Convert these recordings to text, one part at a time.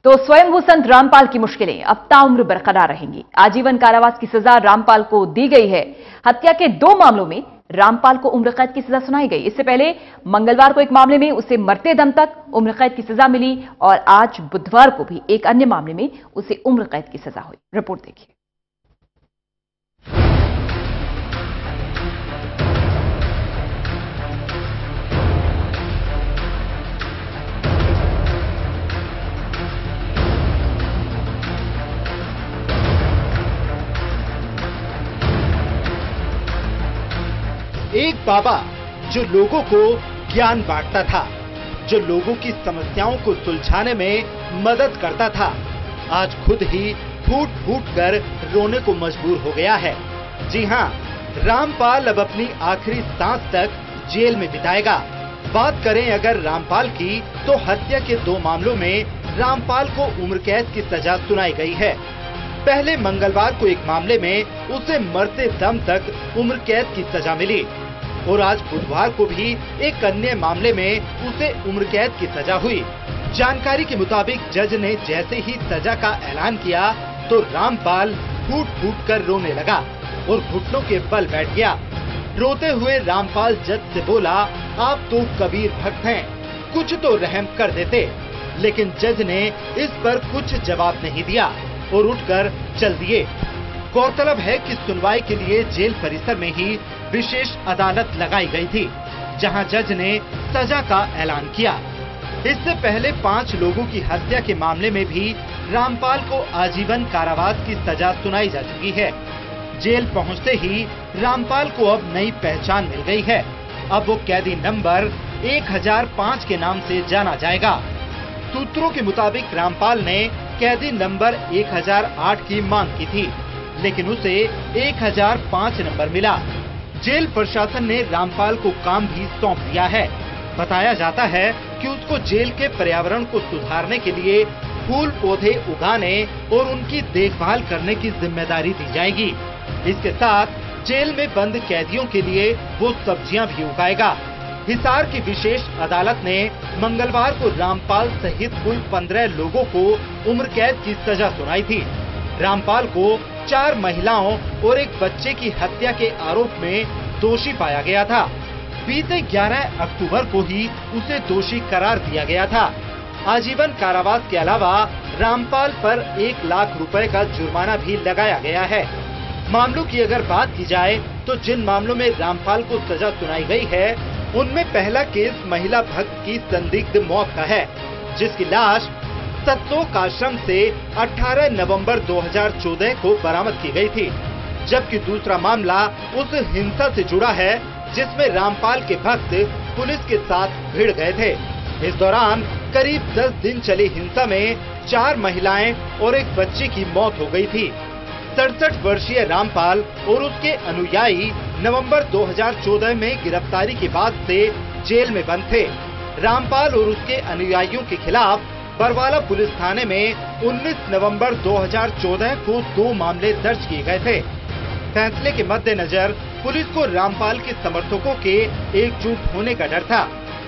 तो स्वयंभू संत रामपाल की मुश्किलें अब ताउम्र बरकरार रहेंगी। आजीवन कारावास की सजा रामपाल को दी गई है। हत्या के 2 मामलों में रामपाल को उम्र कैद की सजा सुनाई गई। इससे पहले मंगलवार को एक मामले में उसे मरते दम तक उम्र कैद की सजा मिली और आज बुधवार को भी एक अन्य मामले में उसे उम्र कैद की सजा हुई। रिपोर्ट देखिए। एक बाबा जो लोगों को ज्ञान बांटता था, जो लोगों की समस्याओं को सुलझाने में मदद करता था, आज खुद ही फूट फूट कर रोने को मजबूर हो गया है। जी हाँ, रामपाल अब अपनी आखिरी सांस तक जेल में बिताएगा। बात करें अगर रामपाल की, तो हत्या के 2 मामलों में रामपाल को उम्र कैद की सजा सुनाई गई है। पहले मंगलवार को एक मामले में उसे मरते दम तक उम्र कैद की सजा मिली और आज बुधवार को भी एक अन्य मामले में उसे उम्र कैद की सजा हुई। जानकारी के मुताबिक जज ने जैसे ही सजा का ऐलान किया तो रामपाल फूट फूट कर रोने लगा और घुटनों के बल बैठ गया। रोते हुए रामपाल जज से बोला, आप तो कबीर भक्त हैं, कुछ तो रहम कर देते। लेकिन जज ने इस पर कुछ जवाब नहीं दिया और उठकर चल दिए। गौरतलब है कि सुनवाई के लिए जेल परिसर में ही विशेष अदालत लगाई गई थी, जहां जज ने सजा का ऐलान किया। इससे पहले 5 लोगों की हत्या के मामले में भी रामपाल को आजीवन कारावास की सजा सुनाई जा चुकी है। जेल पहुंचते ही रामपाल को अब नई पहचान मिल गई है। अब वो कैदी नंबर 1005 के नाम से जाना जाएगा। सूत्रों के मुताबिक रामपाल ने कैदी नंबर 1008 की मांग की थी, लेकिन उसे 1005 नंबर मिला। जेल प्रशासन ने रामपाल को काम भी सौंप दिया है। बताया जाता है कि उसको जेल के पर्यावरण को सुधारने के लिए फूल पौधे उगाने और उनकी देखभाल करने की जिम्मेदारी दी जाएगी। इसके साथ जेल में बंद कैदियों के लिए वो सब्जियां भी उगाएगा। हिसार की विशेष अदालत ने मंगलवार को रामपाल सहित कुल 15 लोगों को उम्र कैद की सजा सुनाई थी। रामपाल को 4 महिलाओं और एक बच्चे की हत्या के आरोप में दोषी पाया गया था। बीते 11 अक्टूबर को ही उसे दोषी करार दिया गया था। आजीवन कारावास के अलावा रामपाल पर 1 लाख रुपए का जुर्माना भी लगाया गया है। मामलों की अगर बात की जाए तो जिन मामलों में रामपाल को सजा सुनाई गई है, उनमें पहला केस महिला भक्त की संदिग्ध मौत का है, जिसकी लाश सतलोक आश्रम से 18 नवंबर 2014 को बरामद की गई थी। जबकि दूसरा मामला उस हिंसा से जुड़ा है जिसमें रामपाल के भक्त पुलिस के साथ भिड़ गए थे। इस दौरान करीब 10 दिन चली हिंसा में 4 महिलाएं और एक बच्चे की मौत हो गई थी। 67 वर्षीय रामपाल और उसके अनुयायी नवंबर 2014 में गिरफ्तारी के बाद से जेल में बंद थे। रामपाल और उसके अनुयायियों के खिलाफ बरवाला पुलिस थाने में 19 नवंबर 2014 को 2 मामले दर्ज किए गए थे। फैसले के मद्देनजर पुलिस को रामपाल के समर्थकों के एकजुट होने का डर था।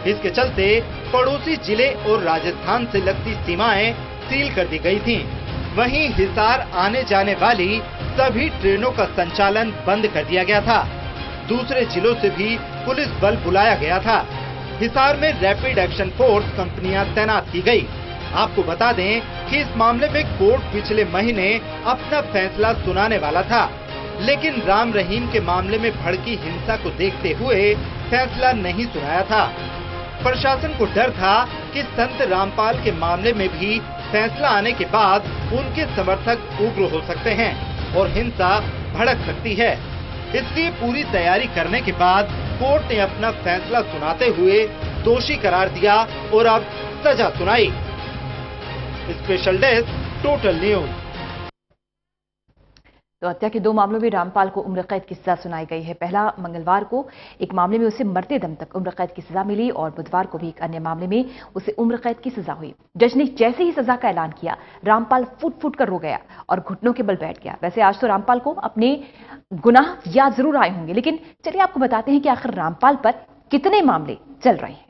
इसके चलते पड़ोसी जिले और राजस्थान से लगती सीमाएं सील कर दी गई थीं। वहीं हिसार आने जाने वाली सभी ट्रेनों का संचालन बंद कर दिया गया था। दूसरे जिलों से भी पुलिस बल बुलाया गया था। हिसार में रैपिड एक्शन फोर्स कंपनियां तैनात की गई। आपको बता दें कि इस मामले में कोर्ट पिछले महीने अपना फैसला सुनाने वाला था, लेकिन राम रहीम के मामले में भड़की हिंसा को देखते हुए फैसला नहीं सुनाया था। प्रशासन को डर था कि संत रामपाल के मामले में भी फैसला आने के बाद उनके समर्थक उग्र हो सकते हैं और हिंसा भड़क सकती है। इसलिए पूरी तैयारी करने के बाद कोर्ट ने अपना फैसला सुनाते हुए दोषी करार दिया और अब सजा सुनाई। Special desk, total news. तो हत्या के 2 मामलों में रामपाल को उम्र कैद की सजा सुनाई गई है। पहला मंगलवार को एक मामले में उसे मरते दम तक उम्र कैद की सजा मिली और बुधवार को भी एक अन्य मामले में उसे उम्र कैद की सजा हुई। जज ने जैसे ही सजा का ऐलान किया, रामपाल फुट फुट कर रो गया और घुटनों के बल बैठ गया। वैसे आज तो रामपाल को अपने गुनाह याद जरूर आए होंगे, लेकिन चलिए आपको बताते हैं कि आखिर रामपाल पर कितने मामले चल रहे हैं।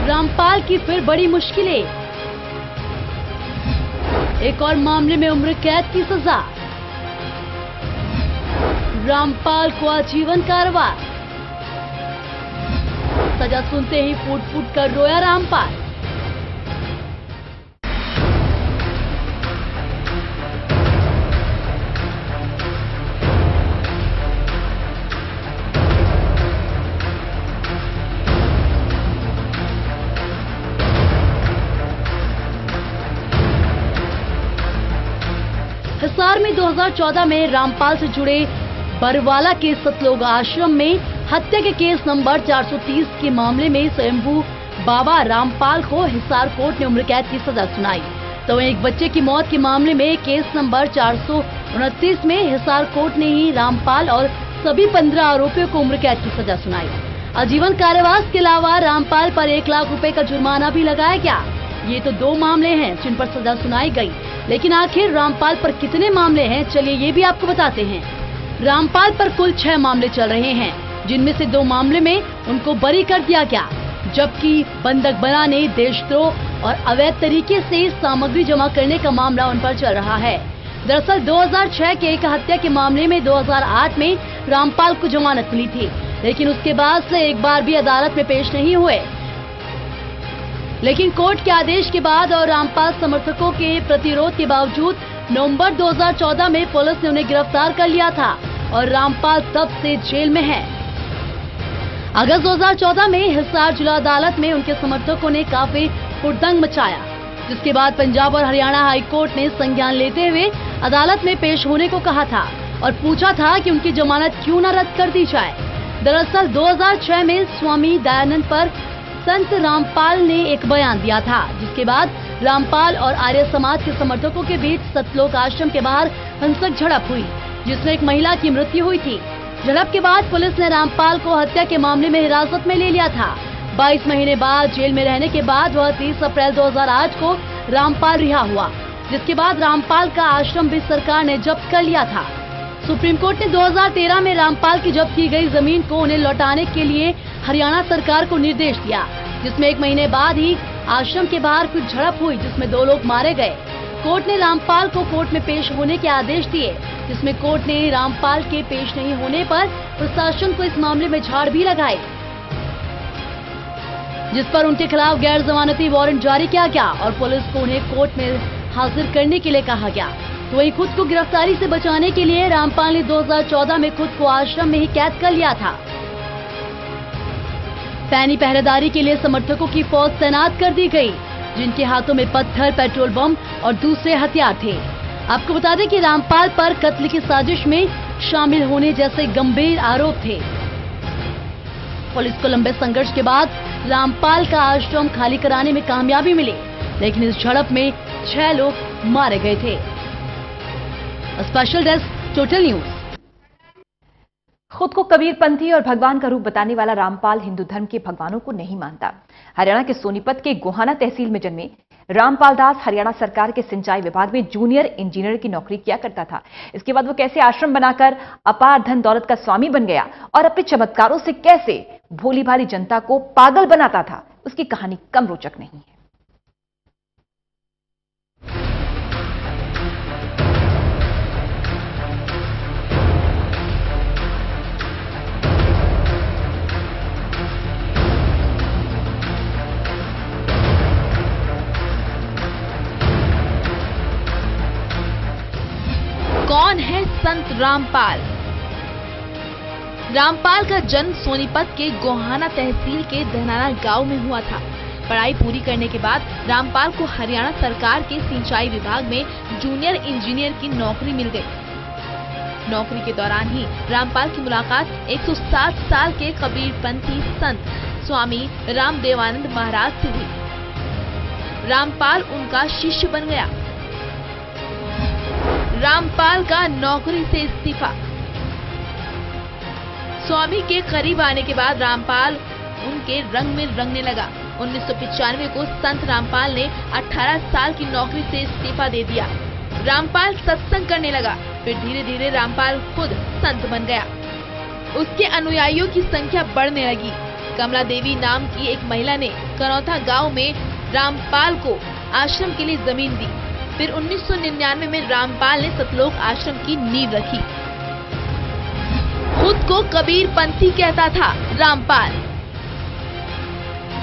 रामपाल की फिर बड़ी मुश्किलें। एक और मामले में उम्र कैद की सजा। रामपाल को आजीवन कारावास। सजा सुनते ही फूट फूट कर रोया रामपाल। हिसार में 2014 में रामपाल से जुड़े बरवाला के सतलोक आश्रम में हत्या के केस नंबर 430 के मामले में स्वयंभू बाबा रामपाल को हिसार कोर्ट ने उम्र कैद की सजा सुनाई। तो एक बच्चे की मौत के मामले में केस नंबर 429 में हिसार कोर्ट ने ही रामपाल और सभी 15 आरोपियों को उम्र कैद की सजा सुनाई। आजीवन कारावास के अलावा रामपाल पर 1 लाख रुपए का जुर्माना भी लगाया गया। ये तो 2 मामले हैं जिन पर सजा सुनाई गई, लेकिन आखिर रामपाल पर कितने मामले हैं, चलिए ये भी आपको बताते हैं। रामपाल पर कुल 6 मामले चल रहे हैं, जिनमें से 2 मामले में उनको बरी कर दिया गया, जबकि बंधक बनाने, देशद्रोह और अवैध तरीके से सामग्री जमा करने का मामला उन पर चल रहा है। दरअसल 2006 के एक हत्या के मामले में 2008 में रामपाल को जमानत मिली थी, लेकिन उसके बाद से एक बार भी अदालत में पेश नहीं हुए। लेकिन कोर्ट के आदेश के बाद और रामपाल समर्थकों के प्रतिरोध के बावजूद नवंबर 2014 में पुलिस ने उन्हें गिरफ्तार कर लिया था और रामपाल तब से जेल में है। अगस्त 2014 में हिसार जिला अदालत में उनके समर्थकों ने काफी हुड़दंग मचाया, जिसके बाद पंजाब और हरियाणा हाई कोर्ट ने संज्ञान लेते हुए अदालत में पेश होने को कहा था और पूछा था कि उनकी जमानत क्यों न रद्द कर दी जाए। दरअसल 2006 में स्वामी दयानंद पर संत रामपाल ने एक बयान दिया था, जिसके बाद रामपाल और आर्य समाज के समर्थकों के बीच सतलोक आश्रम के बाहर हिंसक झड़प हुई, जिसमें एक महिला की मृत्यु हुई थी। झड़प के बाद पुलिस ने रामपाल को हत्या के मामले में हिरासत में ले लिया था। 22 महीने बाद जेल में रहने के बाद वह 30 अप्रैल 2008 को रामपाल रिहा हुआ, जिसके बाद रामपाल का आश्रम भी सरकार ने जब्त कर लिया था। सुप्रीम कोर्ट ने 2013 में रामपाल की जब्त की गई जमीन को उन्हें लौटाने के लिए हरियाणा सरकार को निर्देश दिया, जिसमें 1 महीने बाद ही आश्रम के बाहर कुछ झड़प हुई, जिसमें 2 लोग मारे गए। कोर्ट ने रामपाल को कोर्ट में पेश होने के आदेश दिए, जिसमें कोर्ट ने रामपाल के पेश नहीं होने पर प्रशासन को इस मामले में झाड़ भी लगाए, जिस पर उनके खिलाफ गैर जमानती वारंट जारी किया गया और पुलिस को उन्हें कोर्ट में हाजिर करने के लिए कहा गया। तो वहीं खुद को गिरफ्तारी से बचाने के लिए रामपाल ने 2014 में खुद को आश्रम में ही कैद कर लिया था। पैनी पहरेदारी के लिए समर्थकों की फौज तैनात कर दी गई, जिनके हाथों में पत्थर, पेट्रोल बम और दूसरे हथियार थे। आपको बता दें कि रामपाल पर कत्ल की साजिश में शामिल होने जैसे गंभीर आरोप थे। पुलिस को लंबे संघर्ष के बाद रामपाल का आश्रम खाली कराने में कामयाबी मिली, लेकिन इस झड़प में 6 लोग मारे गए थे। Special desk, total news. खुद को कबीरपंथी और भगवान का रूप बताने वाला रामपाल हिंदू धर्म के भगवानों को नहीं मानता। हरियाणा के सोनीपत के गोहाना तहसील में जन्मे रामपाल दास हरियाणा सरकार के सिंचाई विभाग में जूनियर इंजीनियर की नौकरी किया करता था। इसके बाद वो कैसे आश्रम बनाकर अपार धन दौलत का स्वामी बन गया और अपने चमत्कारों से कैसे भोली भाली जनता को पागल बनाता था, उसकी कहानी कम रोचक नहीं है। कौन है संत रामपाल? रामपाल का जन्म सोनीपत के गोहाना तहसील के धनाना गांव में हुआ था। पढ़ाई पूरी करने के बाद रामपाल को हरियाणा सरकार के सिंचाई विभाग में जूनियर इंजीनियर की नौकरी मिल गई। नौकरी के दौरान ही रामपाल की मुलाकात 160 साल के कबीरपंथी संत स्वामी रामदेवानंद महाराज से हुई। रामपाल उनका शिष्य बन गया। रामपाल का नौकरी से इस्तीफा। स्वामी के करीब आने के बाद रामपाल उनके रंग में रंगने लगा। 1995 को संत रामपाल ने 18 साल की नौकरी से इस्तीफा दे दिया। रामपाल सत्संग करने लगा। फिर धीरे धीरे रामपाल खुद संत बन गया। उसके अनुयायियों की संख्या बढ़ने लगी। कमला देवी नाम की एक महिला ने करौथा गांव में रामपाल को आश्रम के लिए जमीन दी। फिर 1999 में रामपाल ने सतलोक आश्रम की नींव रखी। खुद को कबीरपंथी कहता था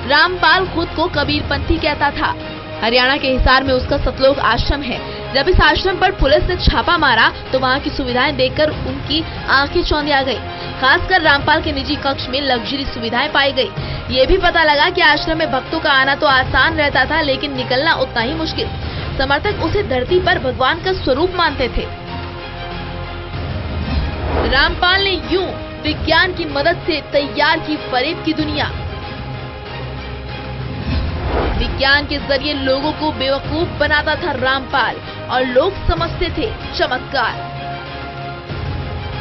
रामपाल खुद को कबीरपंथी कहता था। हरियाणा के हिसार में उसका सतलोक आश्रम है। जब इस आश्रम पर पुलिस ने छापा मारा तो वहाँ की सुविधाएं देखकर उनकी आंखें चौंधिया गई। खासकर रामपाल के निजी कक्ष में लग्जरी सुविधाएं पाई गई। ये भी पता लगा कि आश्रम में भक्तों का आना तो आसान रहता था, लेकिन निकलना उतना ही मुश्किल। समर्थक उसे धरती पर भगवान का स्वरूप मानते थे। रामपाल ने यूं विज्ञान की मदद से तैयार की फरेब की दुनिया। विज्ञान के जरिए लोगों को बेवकूफ बनाता था रामपाल और लोग समझते थे चमत्कार।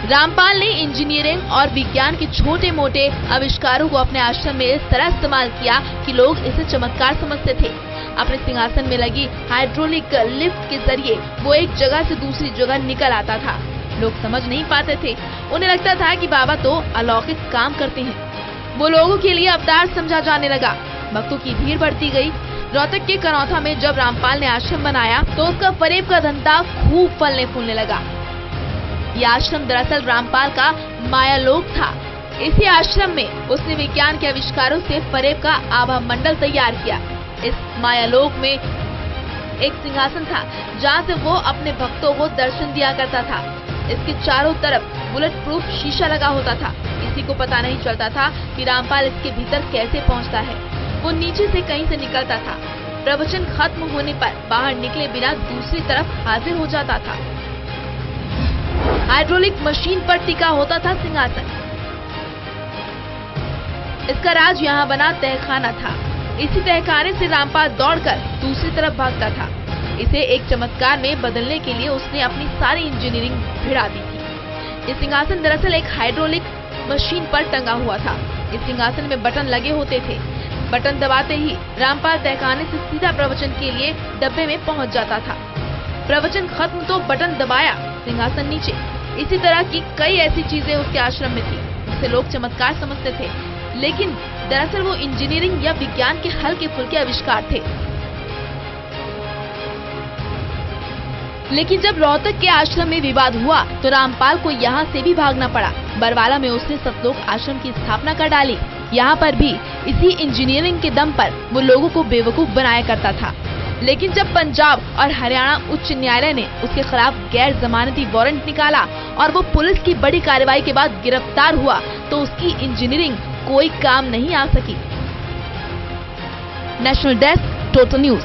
रामपाल ने इंजीनियरिंग और विज्ञान के छोटे मोटे आविष्कारों को अपने आश्रम में इस तरह इस्तेमाल किया कि लोग इसे चमत्कार समझते थे। अपने सिंहासन में लगी हाइड्रोलिक लिफ्ट के जरिए वो एक जगह से दूसरी जगह निकल आता था। लोग समझ नहीं पाते थे, उन्हें लगता था कि बाबा तो अलौकिक काम करते हैं। वो लोगों के लिए अवतार समझा जाने लगा। भक्तों की भीड़ बढ़ती गई। रोहतक के करौथा में जब रामपाल ने आश्रम बनाया तो उसका फरेब का धंधा खूब फलने फूलने लगा। ये आश्रम दरअसल रामपाल का मायालोक था। इसी आश्रम में उसने विज्ञान के आविष्कारों से फरेब का आभा मंडल तैयार किया। इस मायालोक में एक सिंहासन था जहाँ से वो अपने भक्तों को दर्शन दिया करता था। इसके चारों तरफ बुलेट प्रूफ शीशा लगा होता था। किसी को पता नहीं चलता था कि रामपाल इसके भीतर कैसे पहुँचता है। वो नीचे से कहीं से निकलता था। प्रवचन खत्म होने पर बाहर निकले बिना दूसरी तरफ हाजिर हो जाता था। हाइड्रोलिक मशीन पर टिका होता था सिंहासन। इसका राज यहाँ बना तहखाना था। इसी तहखाने से रामपाल दौड़कर दूसरी तरफ भागता था। इसे एक चमत्कार में बदलने के लिए उसने अपनी सारी इंजीनियरिंग भिड़ा दी थी। ये सिंहासन दरअसल एक हाइड्रोलिक मशीन पर टंगा हुआ था। इस सिंहासन में बटन लगे होते थे। बटन दबाते ही रामपाल तहखाने से सीधा प्रवचन के लिए डब्बे में पहुंच जाता था। प्रवचन खत्म तो बटन दबाया, सिंहासन नीचे। इसी तरह की कई ऐसी चीजें उसके आश्रम में थी जिसे लोग चमत्कार समझते थे, लेकिन दरअसल वो इंजीनियरिंग या विज्ञान के हल्के फुल्के आविष्कार थे। लेकिन जब रोहतक के आश्रम में विवाद हुआ तो रामपाल को यहाँ से भी भागना पड़ा। बरवाला में उसने सतलोक आश्रम की स्थापना कर डाली। यहाँ पर भी इसी इंजीनियरिंग के दम पर वो लोगों को बेवकूफ बनाया करता था। लेकिन जब पंजाब और हरियाणा उच्च न्यायालय ने उसके खिलाफ गैर जमानती वारंट निकाला और वो पुलिस की बड़ी कार्रवाई के बाद गिरफ्तार हुआ तो उसकी इंजीनियरिंग कोई काम नहीं आ सकी। National desk, total news.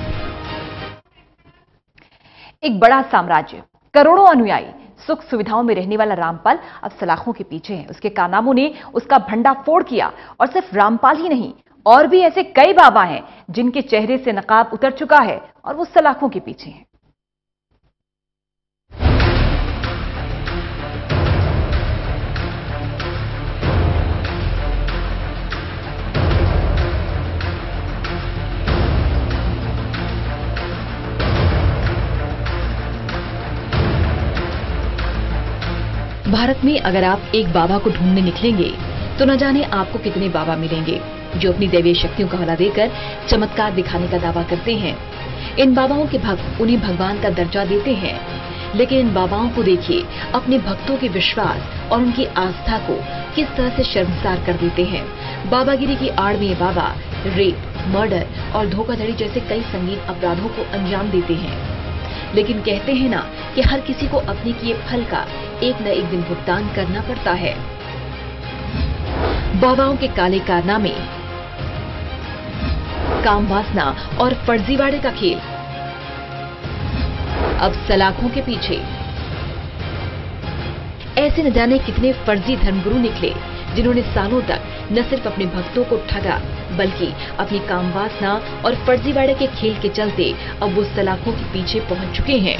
एक बड़ा साम्राज्य, करोड़ों अनुयायी, सुख सुविधाओं में रहने वाला रामपाल अब सलाखों के पीछे है। उसके कारनामों ने उसका भंडाफोड़ किया। और सिर्फ रामपाल ही नहीं, और भी ऐसे कई बाबा हैं जिनके चेहरे से नकाब उतर चुका है और वो सलाखों के पीछे हैं। भारत में अगर आप एक बाबा को ढूंढने निकलेंगे तो न जाने आपको कितने बाबा मिलेंगे जो अपनी दैवीय शक्तियों का हवाला देकर चमत्कार दिखाने का दावा करते हैं। इन बाबाओं के भक्त उन्हें भगवान का दर्जा देते हैं, लेकिन इन बाबाओं को देखिए अपने भक्तों के विश्वास और उनकी आस्था को किस तरह से शर्मसार कर देते हैं। बाबागिरी की आड़ में ये बाबा रेप, मर्डर और धोखाधड़ी जैसे कई संगीन अपराधों को अंजाम देते हैं। लेकिन कहते हैं ना कि हर किसी को अपने किए फल का एक न एक दिन भुगतान करना पड़ता है। बाबाओं के काले कारनामे, काम वासना और फर्जीवाड़े का खेल अब सलाखों के पीछे। ऐसे न जाने कितने फर्जी धर्मगुरु निकले जिन्होंने सालों तक न सिर्फ अपने भक्तों को ठगा बल्कि अपनी काम वासना और फर्जीवाड़े के खेल के चलते अब वो सलाखों के पीछे पहुंच चुके हैं।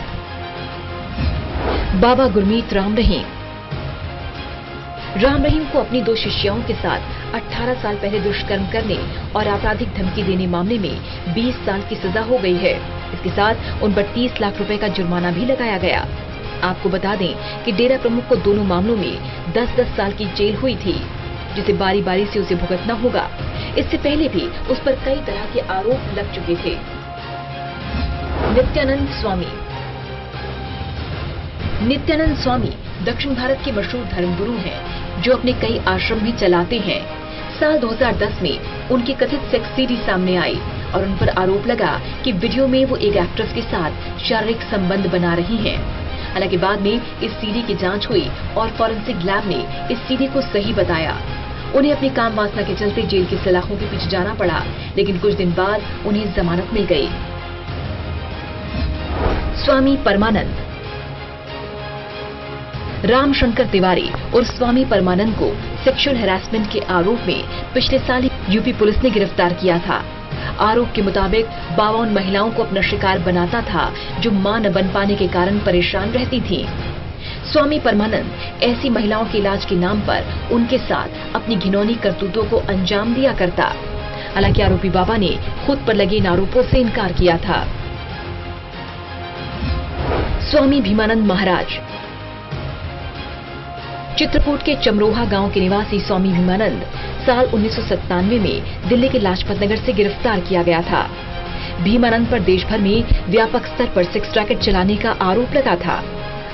बाबा गुरमीत राम रहीम को अपनी 2 शिष्याओं के साथ 18 साल पहले दुष्कर्म करने और आपराधिक धमकी देने मामले में 20 साल की सजा हो गई है। इसके साथ उन पर 30 लाख रुपए का जुर्माना भी लगाया गया। आपको बता दें कि डेरा प्रमुख को दोनों मामलों में 10-10 साल की जेल हुई थी। जिसे बारी बारी से उसे भुगतना होगा। इससे पहले भी उस पर कई तरह के आरोप लग चुके थे। नित्यानंद स्वामी। नित्यानंद स्वामी दक्षिण भारत के मशहूर धर्मगुरु हैं, जो अपने कई आश्रम भी चलाते हैं। साल 2010 में उनकी कथित सेक्स सीडी सामने आई और उन पर आरोप लगा कि वीडियो में वो एक एक्ट्रेस के साथ शारीरिक संबंध बना रही हैं। हालांकि बाद में इस सीडी की जांच हुई और फॉरेंसिक लैब ने इस सीडी को सही बताया। उन्हें अपनी काम वासना के चलते जेल की सलाखों के पीछे जाना पड़ा, लेकिन कुछ दिन बाद उन्हें जमानत मिल गई। स्वामी परमानंद। रामशंकर तिवारी और स्वामी परमानंद को सेक्सुअल हैरेसमेंट के आरोप में पिछले साल यूपी पुलिस ने गिरफ्तार किया था। आरोप के मुताबिक बाबा उन महिलाओं को अपना शिकार बनाता था जो मां न बन पाने के कारण परेशान रहती थीं। स्वामी परमानंद ऐसी महिलाओं के इलाज के नाम पर उनके साथ अपनी घिनौनी करतूतों को अंजाम दिया करता। हालांकि आरोपी बाबा ने खुद पर लगे इन आरोपों से इनकार किया था। स्वामी भीमानंद महाराज। चित्रकूट के चमरोहा गांव के निवासी स्वामी भीमानंद साल 1997 में दिल्ली के लाजपत नगर से गिरफ्तार किया गया था। भीमानंद पर देश भर में व्यापक स्तर पर सेक्स रैकेट चलाने का आरोप लगा था।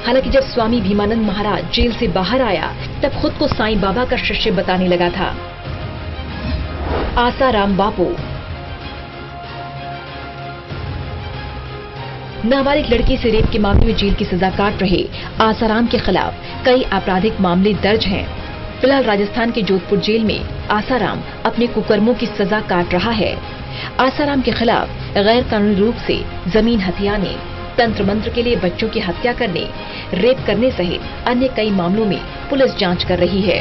हालांकि जब स्वामी भीमानंद महाराज जेल से बाहर आया, तब खुद को साईं बाबा का शिष्य बताने लगा था। आसाराम बापू। नाबालिग लड़की से रेप के मामले में जेल की सजा काट रहे आसाराम के खिलाफ कई आपराधिक मामले दर्ज हैं। फिलहाल राजस्थान के जोधपुर जेल में आसाराम अपने कुकर्मों की सजा काट रहा है। आसाराम के खिलाफ गैर कानूनी रूप से जमीन हथियाने, तंत्र मंत्र के लिए बच्चों की हत्या करने, रेप करने सहित अन्य कई मामलों में पुलिस जांच कर रही है।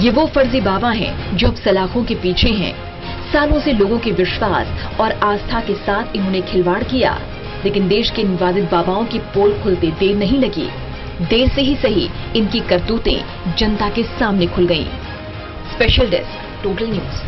ये वो फर्जी बाबा हैं जो अब सलाखों के पीछे हैं। सालों से लोगों के विश्वास और आस्था के साथ इन्होंने खिलवाड़ किया, लेकिन देश के विवादित बाबाओं की पोल खुलते देर नहीं लगी। देर से ही सही इनकी करतूतें जनता के सामने खुल गईं। Special desk, total news.